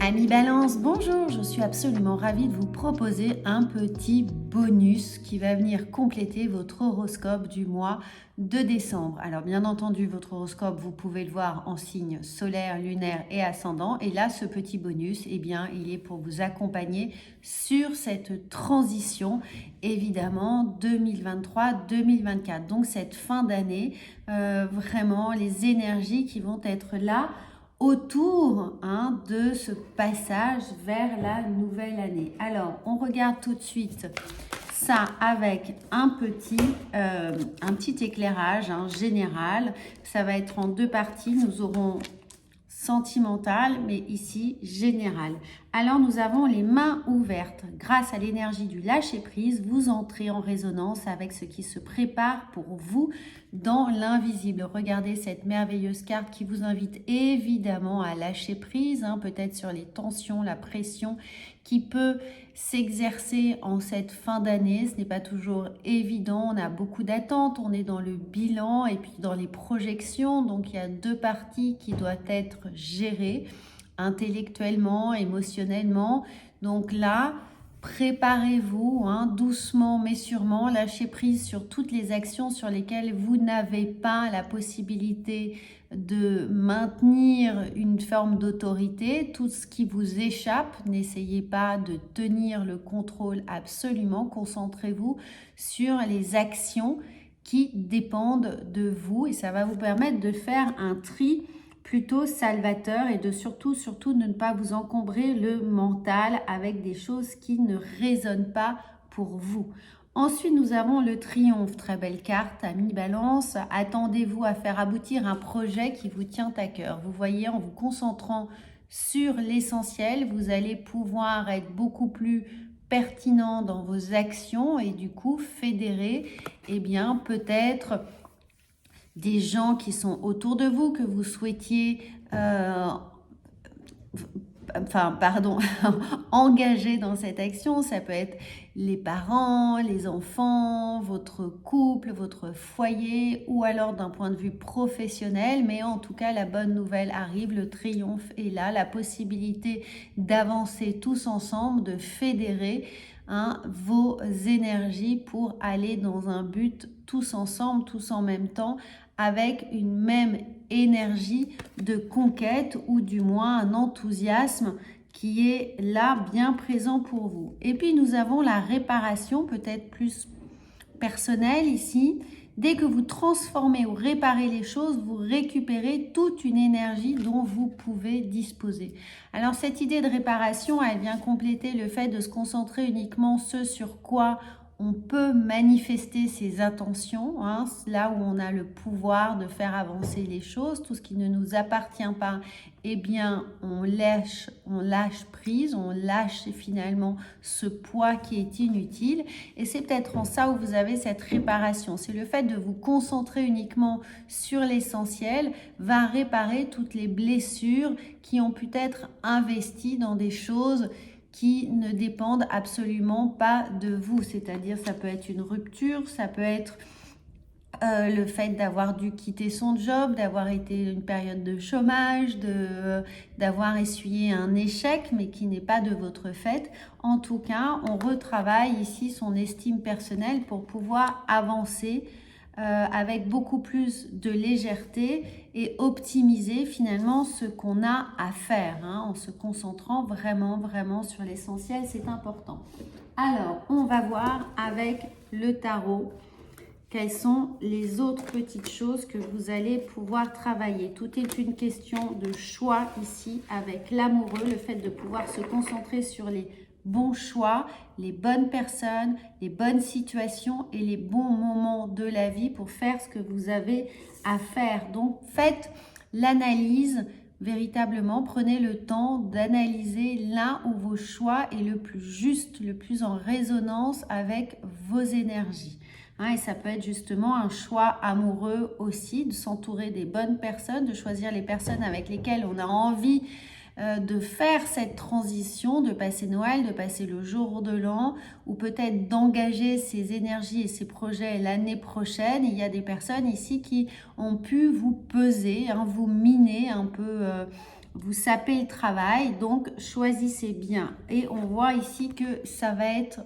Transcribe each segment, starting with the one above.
Amis Balance, bonjour, je suis absolument ravie de vous proposer un petit bonus qui va venir compléter votre horoscope du mois de décembre. Alors bien entendu, votre horoscope, vous pouvez le voir en signe solaire, lunaire et ascendant. Et là, ce petit bonus, eh bien, il est pour vous accompagner sur cette transition, évidemment, 2023-2024. Donc cette fin d'année, vraiment les énergies qui vont être là autour de ce passage vers la nouvelle année. Alors, on regarde tout de suite ça avec un petit éclairage général. Ça va être en deux parties. Nous aurons sentimental, mais ici général. Alors nous avons les mains ouvertes. Grâce à l'énergie du lâcher-prise, vous entrez en résonance avec ce qui se prépare pour vous dans l'invisible. Regardez cette merveilleuse carte qui vous invite évidemment à lâcher prise, peut-être sur les tensions, la pression qui peut s'exercer en cette fin d'année. Ce n'est pas toujours évident, on a beaucoup d'attentes, on est dans le bilan et puis dans les projections, donc il y a deux parties qui doivent être gérées intellectuellement, émotionnellement. Donc là, préparez-vous doucement mais sûrement, lâchez prise sur toutes les actions sur lesquelles vous n'avez pas la possibilité de maintenir une forme d'autorité. Tout ce qui vous échappe, n'essayez pas de tenir le contrôle absolument. Concentrez-vous sur les actions qui dépendent de vous et ça va vous permettre de faire un tri plutôt salvateur et de surtout de ne pas vous encombrer le mental avec des choses qui ne résonnent pas pour vous. Ensuite, nous avons le triomphe, très belle carte, amis Balance. Attendez-vous à faire aboutir un projet qui vous tient à cœur. Vous voyez, en vous concentrant sur l'essentiel, vous allez pouvoir être beaucoup plus pertinent dans vos actions et du coup fédérer, peut-être des gens qui sont autour de vous, que vous souhaitiez engager dans cette action. Ça peut être les parents, les enfants, votre couple, votre foyer, ou alors d'un point de vue professionnel. Mais en tout cas, la bonne nouvelle arrive, le triomphe est là, la possibilité d'avancer tous ensemble, de fédérer vos énergies pour aller dans un but tous ensemble, tous en même temps, avec une même énergie de conquête ou du moins un enthousiasme qui est là bien présent pour vous. Et puis nous avons la réparation, peut-être plus personnelle ici. Dès que vous transformez ou réparez les choses, vous récupérez toute une énergie dont vous pouvez disposer. Alors cette idée de réparation, elle vient compléter le fait de se concentrer uniquement sur quoi on peut manifester ses intentions, là où on a le pouvoir de faire avancer les choses. Tout ce qui ne nous appartient pas, on lâche prise, on lâche finalement ce poids qui est inutile. Et c'est peut-être en ça où vous avez cette réparation. C'est le fait de vous concentrer uniquement sur l'essentiel va réparer toutes les blessures qui ont pu être investies dans des choses qui ne dépendent absolument pas de vous. C'est-à-dire, ça peut être une rupture, ça peut être le fait d'avoir dû quitter son job, d'avoir été une période de chômage, d'avoir essuyé un échec, mais qui n'est pas de votre fait. En tout cas, on retravaille ici son estime personnelle pour pouvoir avancer avec beaucoup plus de légèreté et optimiser finalement ce qu'on a à faire en se concentrant vraiment sur l'essentiel, c'est important. Alors, on va voir avec le tarot quelles sont les autres petites choses que vous allez pouvoir travailler. Tout est une question de choix ici avec l'amoureux, le fait de pouvoir se concentrer sur les bons choix, les bonnes personnes, les bonnes situations et les bons moments de la vie pour faire ce que vous avez à faire. Donc, faites l'analyse véritablement. Prenez le temps d'analyser là où vos choix est le plus juste, le plus en résonance avec vos énergies. Et ça peut être justement un choix amoureux aussi, de s'entourer des bonnes personnes, de choisir les personnes avec lesquelles on a envie de faire cette transition, de passer Noël, de passer le jour de l'an, ou peut-être d'engager ses énergies et ses projets l'année prochaine. Il y a des personnes ici qui ont pu vous peser, vous miner un peu vous sapez le travail, donc choisissez bien. Et on voit ici que ça va être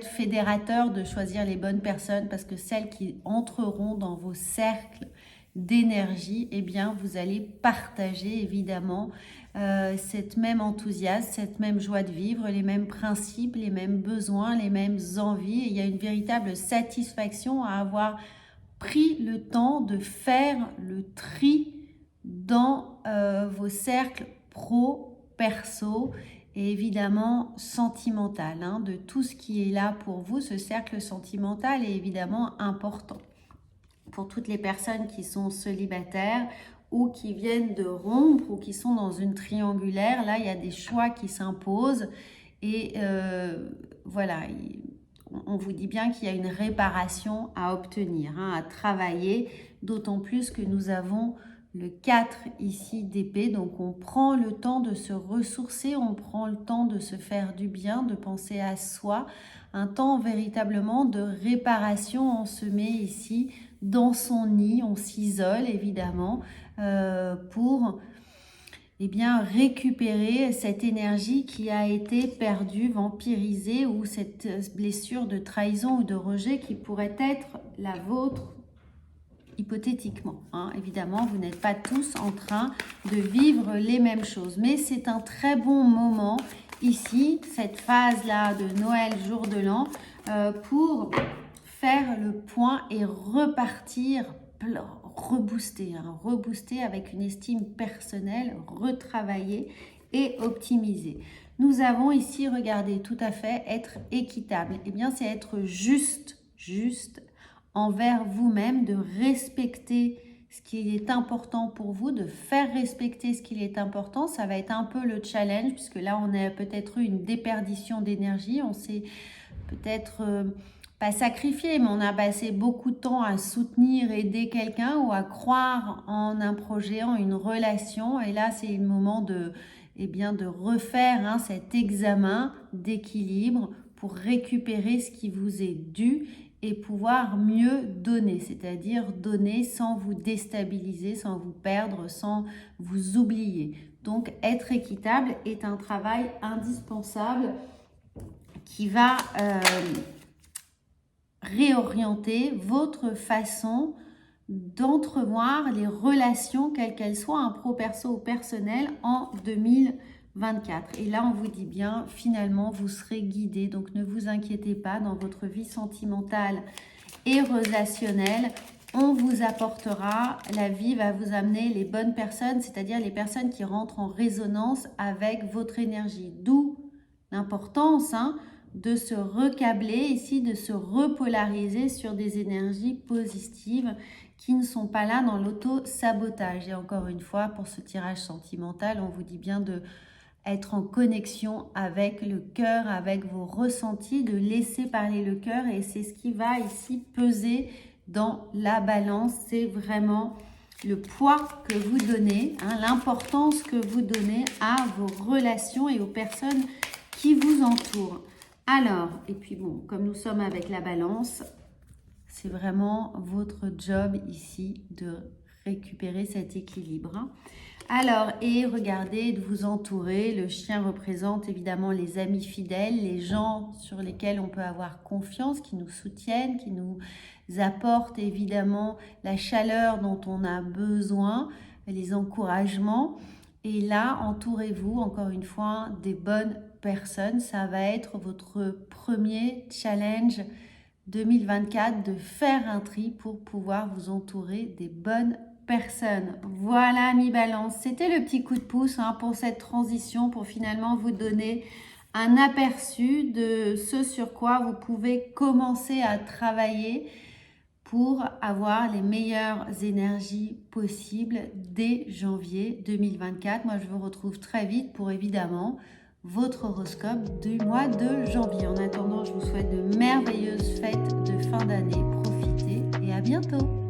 fédérateur de choisir les bonnes personnes parce que celles qui entreront dans vos cercles d'énergie, eh bien, vous allez partager évidemment cette même enthousiasme, cette même joie de vivre, les mêmes principes, les mêmes besoins, les mêmes envies. Et il y a une véritable satisfaction à avoir pris le temps de faire le tri dans vos cercles pro, perso et évidemment sentimental, hein, de tout ce qui est là pour vous. Ce cercle sentimental est évidemment important pour toutes les personnes qui sont célibataires ou qui viennent de rompre ou qui sont dans une triangulaire. Là, il y a des choix qui s'imposent et voilà, on vous dit bien qu'il y a une réparation à obtenir, hein, à travailler, d'autant plus que nous avons le 4 ici d'épée, donc on prend le temps de se ressourcer, on prend le temps de se faire du bien, de penser à soi, un temps véritablement de réparation. On se met ici dans son nid, on s'isole évidemment pour bien récupérer cette énergie qui a été perdue, vampirisée, ou cette blessure de trahison ou de rejet qui pourrait être la vôtre hypothétiquement, hein. Évidemment, vous n'êtes pas tous en train de vivre les mêmes choses, mais c'est un très bon moment ici, cette phase-là de Noël, jour de l'an, pour faire le point et repartir, rebooster, hein, rebooster avec une estime personnelle, retravailler et optimiser. Nous avons ici, regardez, tout à fait, être équitable. Eh bien, c'est être juste envers vous-même, de respecter ce qui est important pour vous, de faire respecter ce qui est important. Ça va être un peu le challenge, puisque là, on a peut-être eu une déperdition d'énergie. On s'est peut-être pas sacrifié, mais on a passé beaucoup de temps à soutenir, aider quelqu'un ou à croire en un projet, en une relation. Et là, c'est le moment de refaire, hein, cet examen d'équilibre pour récupérer ce qui vous est dû et pouvoir mieux donner, c'est-à-dire donner sans vous déstabiliser, sans vous perdre, sans vous oublier. Donc, être équitable est un travail indispensable qui va réorienter votre façon d'entrevoir les relations, quelles qu'elles soient, un pro, perso ou personnel, en 2024. Et là, on vous dit bien, finalement, vous serez guidé. Donc, ne vous inquiétez pas, dans votre vie sentimentale et relationnelle, on vous apportera, la vie va vous amener les bonnes personnes, c'est-à-dire les personnes qui rentrent en résonance avec votre énergie. D'où l'importance, hein, de se recabler ici, de se repolariser sur des énergies positives qui ne sont pas là dans l'auto-sabotage. Et encore une fois, pour ce tirage sentimental, on vous dit bien de être en connexion avec le cœur, avec vos ressentis, de laisser parler le cœur. Et c'est ce qui va ici peser dans la balance. C'est vraiment le poids que vous donnez, hein, l'importance que vous donnez à vos relations et aux personnes qui vous entourent. Alors, et puis bon, comme nous sommes avec la balance, c'est vraiment votre job ici de récupérer cet équilibre, hein. Alors, et regardez, de vous entourer. Le chien représente évidemment les amis fidèles, les gens sur lesquels on peut avoir confiance, qui nous soutiennent, qui nous apportent évidemment la chaleur dont on a besoin, les encouragements. Et là, entourez-vous encore une fois des bonnes personnes. Ça va être votre premier challenge 2024 de faire un tri pour pouvoir vous entourer des bonnes personnes. Voilà, mi balance, c'était le petit coup de pouce, hein, pour cette transition, pour finalement vous donner un aperçu de ce sur quoi vous pouvez commencer à travailler pour avoir les meilleures énergies possibles dès janvier 2024. Moi, je vous retrouve très vite pour évidemment votre horoscope du mois de janvier. En attendant, je vous souhaite de merveilleuses fêtes de fin d'année. Profitez et à bientôt.